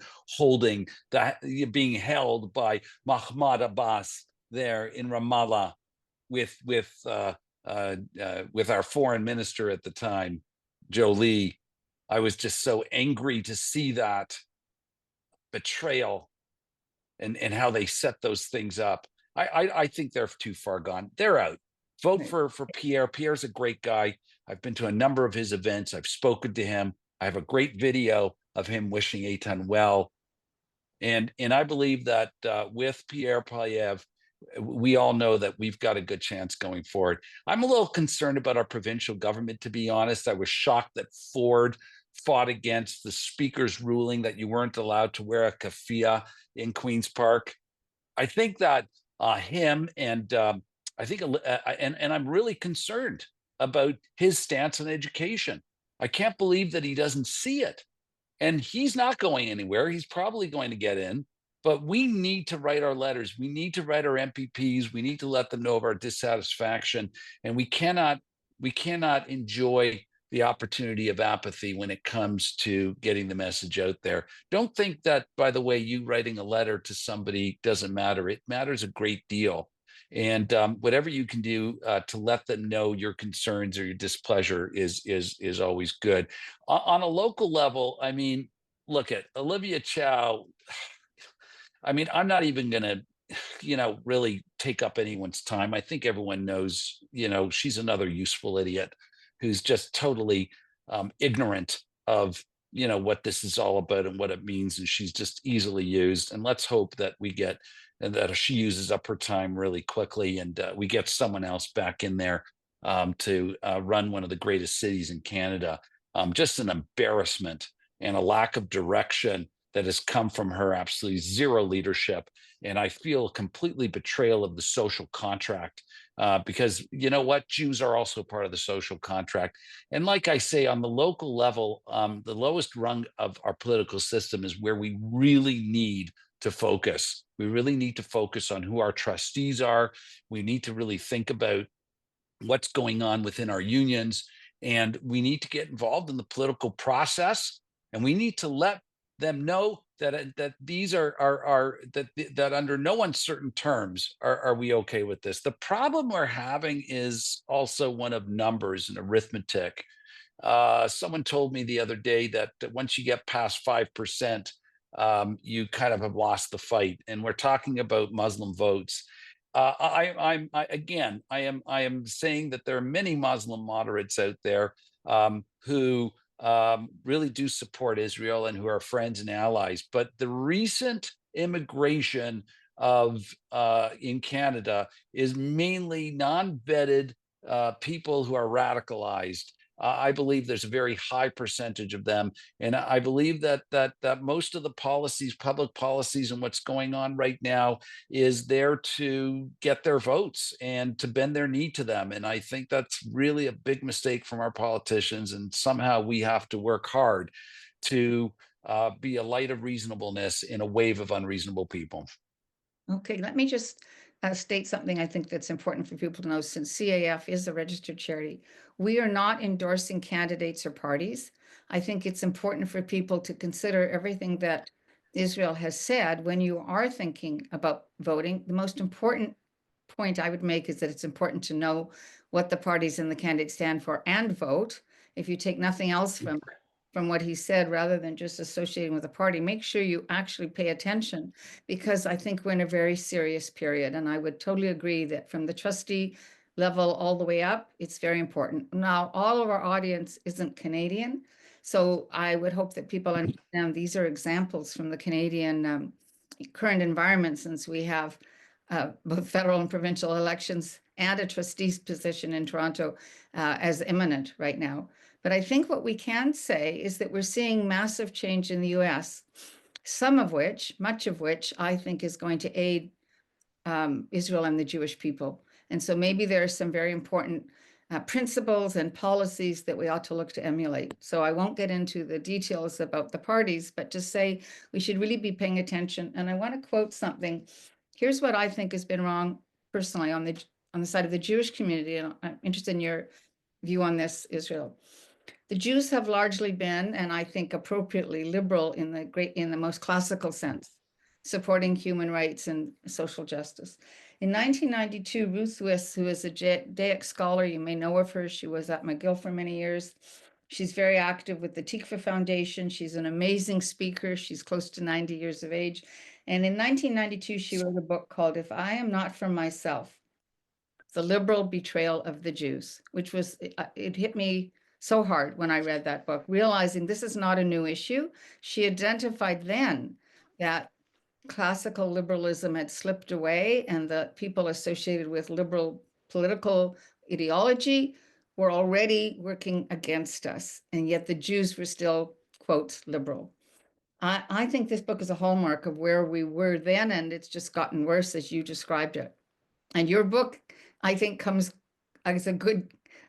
being held by Mahmoud Abbas there in Ramallah with our foreign minister at the time, Jolie. I was just so angry to see that betrayal and how they set those things up. I think they're too far gone. They're out. Vote Right. for Pierre. Pierre's a great guy. I've been to a number of his events. I've spoken to him. I have a great video of him wishing Eitan well. And I believe that with Pierre Poilievre, we all know that we've got a good chance going forward. I'm a little concerned about our provincial government, to be honest. I was shocked that Ford fought against the speaker's ruling that you weren't allowed to wear a keffiyeh in Queen's Park. I think that him and I think and I'm really concerned about his stance on education. I can't believe that he doesn't see it. And he's not going anywhere. He's probably going to get in. But we need to write our letters. We need to write our MPPs. We need to let them know of our dissatisfaction. And we cannot enjoy the opportunity of apathy when it comes to getting the message out there. Don't think that, by the way, you writing a letter to somebody doesn't matter. It matters a great deal. And whatever you can do to let them know your concerns or your displeasure is always good. On a local level, I mean, look at Olivia Chow. I mean, I'm not even going to, really take up anyone's time. I think everyone knows, she's another useful idiot who's just totally ignorant of, what this is all about and what it means. And she's just easily used. And let's hope that and that she uses up her time really quickly and we get someone else back in there to run one of the greatest cities in Canada. Just an embarrassment and a lack of direction that has come from her, absolutely zero leadership. And I feel completely betrayal of the social contract because you know what? Jews are also part of the social contract. And like I say, on the local level, the lowest rung of our political system is where we really need to focus. We really need to focus on who our trustees are. We need to really think about what's going on within our unions. And we need to get involved in the political process. And we need to let them know that these are that under no uncertain terms are we okay with this. The problem we're having is also one of numbers and arithmetic. Someone told me the other day that once you get past 5%, you kind of have lost the fight. And we're talking about Muslim votes. I am saying that there are many Muslim moderates out there who really do support Israel and who are friends and allies. But the recent immigration of in Canada is mainly non-vetted people who are radicalized. I believe there's a very high percentage of them, and I believe that most of the policies, public policies, and what's going on right now is there to get their votes and to bend their knee to them. And I think that's really a big mistake from our politicians. And somehow we have to work hard to be a light of reasonableness in a wave of unreasonable people. Okay, let me just state something I think that's important for people to know. Since CAF is a registered charity, we are not endorsing candidates or parties. I think it's important for people to consider everything that Israel has said when you are thinking about voting. The most important point I would make is that it's important to know what the parties and the candidates stand for and vote. If you take nothing else from what he said, rather than just associating with a party, make sure you actually pay attention, because I think we're in a very serious period. And I would totally agree that from the trustee level all the way up, it's very important. Now, all of our audience isn't Canadian, so I would hope that people understand these are examples from the Canadian current environment, since we have both federal and provincial elections and a trustee's position in Toronto as imminent right now. But I think what we can say is that we're seeing massive change in the US, much of which I think is going to aid Israel and the Jewish people. And so maybe there are some very important principles and policies that we ought to look to emulate. So I won't get into the details about the parties, but just say we should really be paying attention. And I want to quote something. Here's what I think has been wrong personally on the side of the Jewish community, and I'm interested in your view on this, Israel. The Jews have largely been, and I think appropriately, liberal in the most classical sense, supporting human rights and social justice. In 1992, Ruth Wiss, who is a Judaic scholar, you may know of her, she was at McGill for many years. She's very active with the Tikva Foundation. She's an amazing speaker. She's close to 90 years of age. And in 1992, she wrote a book called If I Am Not For Myself, The Liberal Betrayal of the Jews, which was, it hit me so hard when I read that book, realizing this is not a new issue. She identified then that classical liberalism had slipped away and the people associated with liberal political ideology were already working against us. And yet the Jews were still, quote, liberal. I think this book is a hallmark of where we were then, and it's just gotten worse as you described it. And your book, I think, comes as a good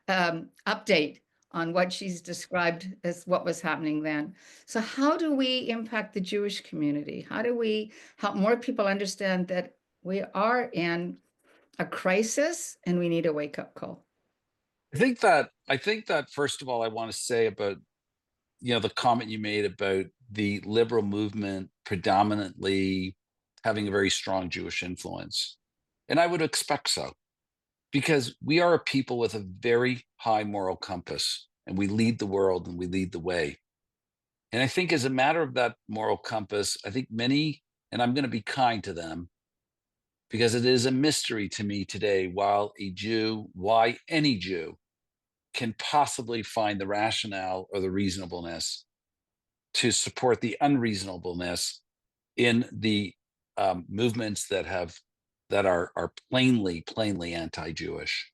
update on what she's described as what was happening then. So how do we impact the Jewish community? How do we help more people understand that we are in a crisis and we need a wake-up call? I think that first of all, I want to say about the comment you made about the liberal movement predominantly having a very strong Jewish influence. And I would expect so, because we are a people with a very high moral compass, and we lead the world and we lead the way. And I think, as a matter of that moral compass, I think many, and I'm going to be kind to them, because it is a mystery to me today why any Jew can possibly find the rationale or the reasonableness to support the unreasonableness in the movements that are plainly anti-Jewish,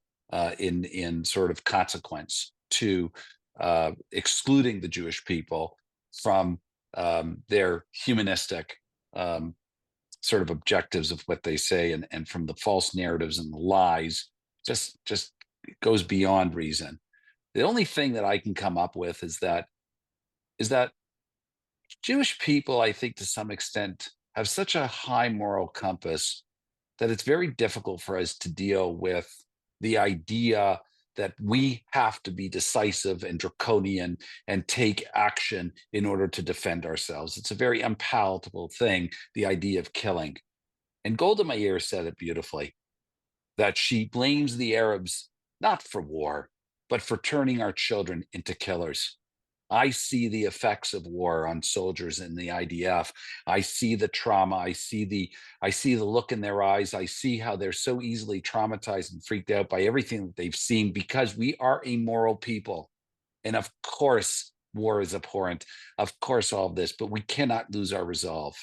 in sort of consequence to excluding the Jewish people from their humanistic um, sort of objectives of what they say, and from the false narratives and the lies. Just goes beyond reason. The only thing that I can come up with is that Jewish people, I think, to some extent, have such a high moral compass that it's very difficult for us to deal with the idea that we have to be decisive and draconian and take action in order to defend ourselves. It's a very unpalatable thing, the idea of killing. And Golda Meir said it beautifully, that she blames the Arabs not for war, but for turning our children into killers. I see the effects of war on soldiers in the IDF. I see the trauma. I see the look in their eyes. I see how they're so easily traumatized and freaked out by everything that they've seen, because we are a moral people. And of course, war is abhorrent. Of course, all of this, but we cannot lose our resolve.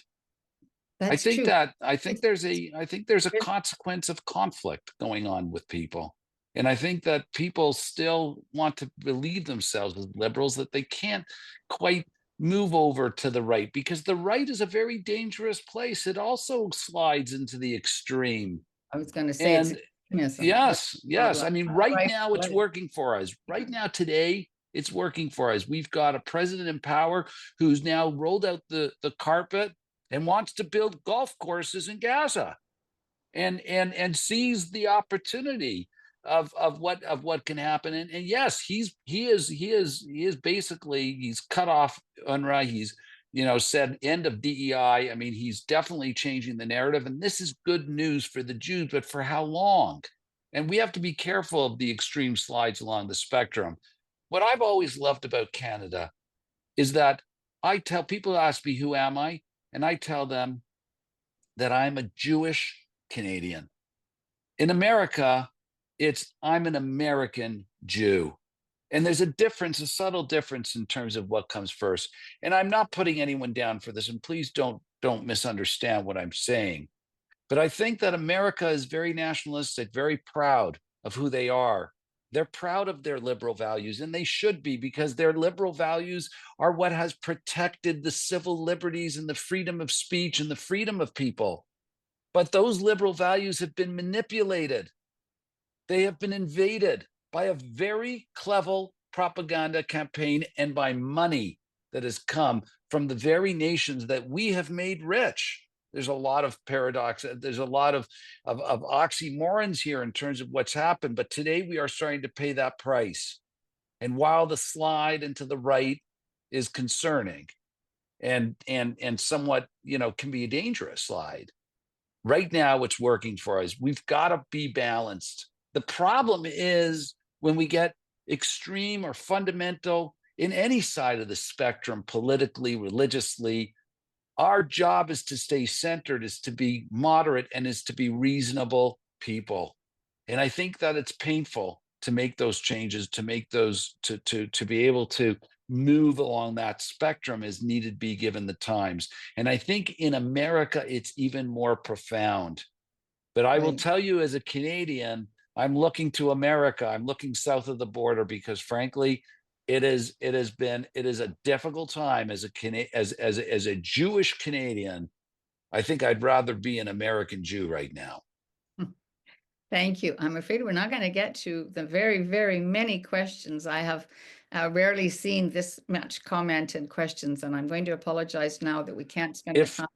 I That's think true. that I think It's, there's a consequence of conflict going on with people. And I think that people still want to believe themselves as liberals, that they can't quite move over to the right, because the right is a very dangerous place. It also slides into the extreme. I was going to say it's And extremism. That's yes, yes. I mean, right right. now it's Right. working for us. Yeah. Right now, today, it's working for us. We've got a president in power who's now rolled out the carpet and wants to build golf courses in Gaza, and sees the opportunity of what can happen. And yes, he is basically, he's cut off UNRWA. He's, said end of DEI. I mean, he's definitely changing the narrative, and this is good news for the Jews, but for how long? And we have to be careful of the extreme slides along the spectrum. What I've always loved about Canada is that I tell people, ask me, who am I? And I tell them that I'm a Jewish Canadian. In America, it's I'm an American Jew. And there's a difference, a subtle difference in terms of what comes first. And I'm not putting anyone down for this, and please don't misunderstand what I'm saying. But I think that America is very nationalistic, very proud of who they are. They're proud of their liberal values, and they should be, because their liberal values are what has protected the civil liberties and the freedom of speech and the freedom of people. But those liberal values have been manipulated. They have been invaded by a very clever propaganda campaign and by money that has come from the very nations that we have made rich. There's a lot of paradox. There's a lot of oxymorons here in terms of what's happened. But today we are starting to pay that price. And while the slide into the right is concerning and somewhat, can be a dangerous slide, right now it's working for us. We've got to be balanced. The problem is when we get extreme or fundamental in any side of the spectrum, politically, religiously. Our job is to stay centered, is to be moderate, and is to be reasonable people. And I think that it's painful to make those changes, to make those, to be able to move along that spectrum as needed be, given the times. And I think in America, it's even more profound. But I will Right. tell you, as a Canadian, I'm looking to America. I'm looking south of the border, because frankly, it is a difficult time as a Jewish Canadian. I think I'd rather be an American Jew right now. Thank you. I'm afraid we're not going to get to the very, very many questions. I have rarely seen this much comment and questions, and I'm going to apologize now that we can't spend the If time.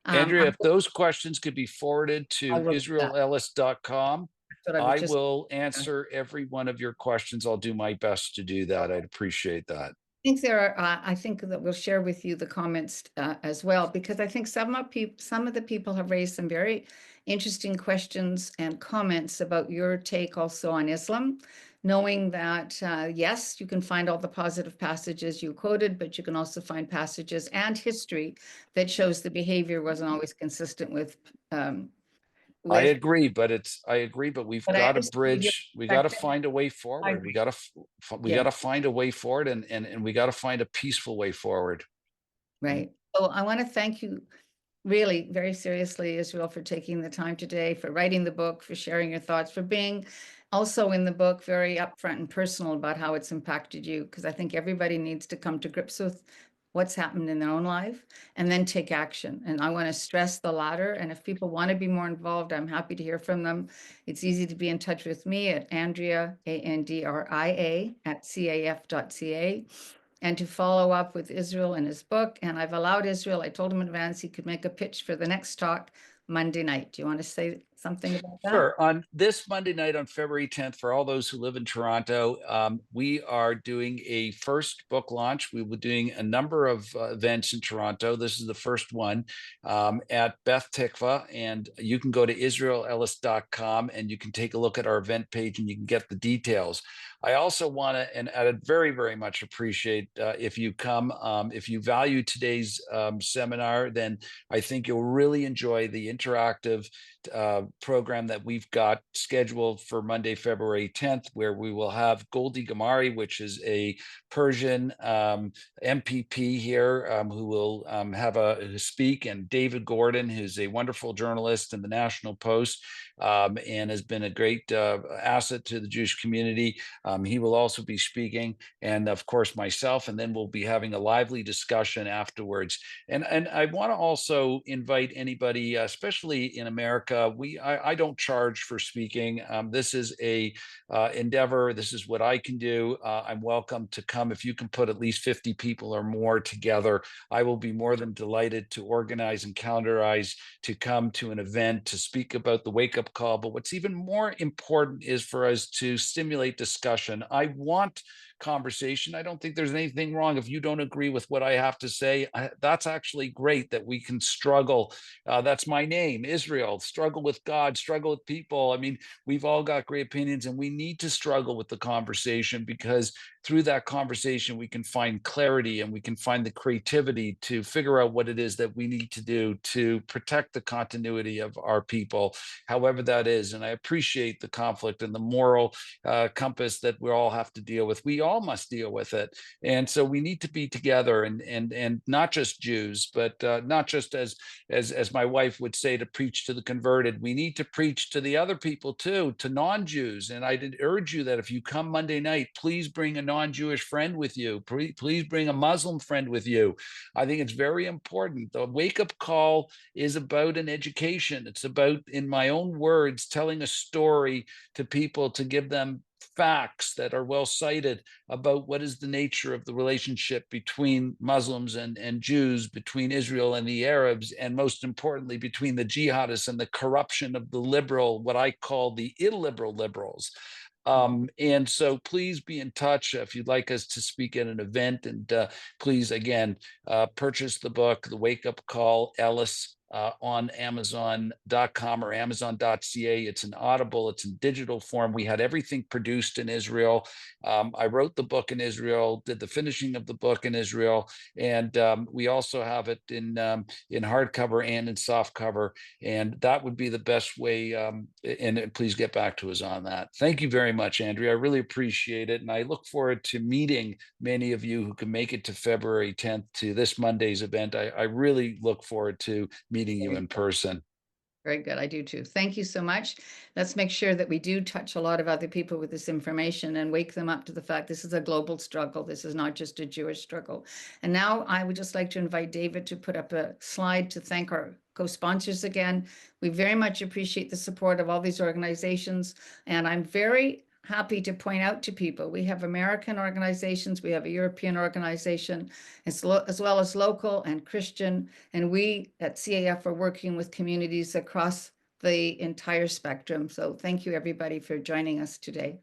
Andrea, if those questions could be forwarded I to will do that. israelellis.com, That's what I was I just. will answer every one of your questions. I'll do my best to do that. I'd appreciate that. think there are, I think that we'll share with you the comments as well, because I think some of the people have raised some very interesting questions and comments about your take also on Islam, knowing that, yes, you can find all the positive passages you quoted, but you can also find passages and history that shows the behavior wasn't always consistent with, I with, agree, I agree, but we've but I got to understand your bridge, we got to perspective. find a way I forward. agree. We Yeah. got to find a way forward, and we got to find a peaceful way forward. Right. So I want to thank you really very seriously, Israel, for taking the time today, for writing the book, for sharing your thoughts, for being also in the book very upfront and personal about how it's impacted you, because I think everybody needs to come to grips with what's happened in their own life and then take action. And I want to stress the latter. And if people want to be more involved, I'm happy to hear from them. It's easy to be in touch with me at Andrea, Andria, at CAEF.ca, and to follow up with Israel and his book. And I've allowed Israel, I told him in advance he could make a pitch for the next talk Monday night. Do you want to say something about that? Sure. On this Monday night, on February 10th, for all those who live in Toronto, we are doing a first book launch. We will be doing a number of events in Toronto. This is the first one at Beth Tikva, and you can go to israelellis.com and you can take a look at our event page and you can get the details. I also want to, and I'd very, very much appreciate if you come. If you value today's seminar, then I think you'll really enjoy the interactive program that we've got scheduled for Monday, February 10th, where we will have Goldie Gamari, which is a Persian MPP here, who will have a speak, and David Gordon, who's a wonderful journalist in the National Post and has been a great asset to the Jewish community. He will also be speaking, and of course myself, and then we'll be having a lively discussion afterwards. And I want to also invite anybody, especially in America. I don't charge for speaking. This is a endeavor. This is what I can do. I'm welcome to come. If you can put at least 50 people or more together, I will be more than delighted to organize and calendarize to come to an event to speak about the wake-up call. But what's even more important is for us to stimulate discussion. I want conversation. I don't think there's anything wrong if you don't agree with what I have to say. That's actually great that we can struggle. That's my name, Israel. Struggle with God, struggle with people. I mean, we've all got great opinions, and we need to struggle with the conversation, because through that conversation, we can find clarity and we can find the creativity to figure out what it is that we need to do to protect the continuity of our people, however that is. And I appreciate the conflict and the moral compass that we all have to deal with. We all must deal with it. And so we need to be together, and not just Jews, but not just as my wife would say, to preach to the converted. We need to preach to the other people too, to non-Jews. And I did urge you that if you come Monday night, please bring a non-Jewish friend with you. Please bring a Muslim friend with you. I think it's very important. The wake-up call is about an education. It's about, in my own words, telling a story to people, to give them facts that are well cited about what is the nature of the relationship between Muslims and Jews, between Israel and the Arabs, and most importantly, between the jihadists and the corruption of the liberal, what I call the illiberal liberals. And so please be in touch if you'd like us to speak at an event. And please, again, purchase the book, The Wake Up Call, Ellis, on Amazon.com or Amazon.ca. It's an Audible, it's in digital form. We had everything produced in Israel. I wrote the book in Israel, did the finishing of the book in Israel, and we also have it in hardcover and in softcover. And that would be the best way. And please get back to us on that. Thank you very much, Andrea. I really appreciate it. And I look forward to meeting many of you who can make it to February 10th to this Monday's event. I really look forward to meeting you in person. Very good. I do too. Thank you so much. Let's make sure that we do touch a lot of other people with this information and wake them up to the fact this is a global struggle. This is not just a Jewish struggle. And now I would just like to invite David to put up a slide to thank our co-sponsors again. We very much appreciate the support of all these organizations. And I'm very happy to point out to people, we have American organizations, we have a European organization, as well as local and Christian. And we at CAEF are working with communities across the entire spectrum. So thank you, everybody, for joining us today.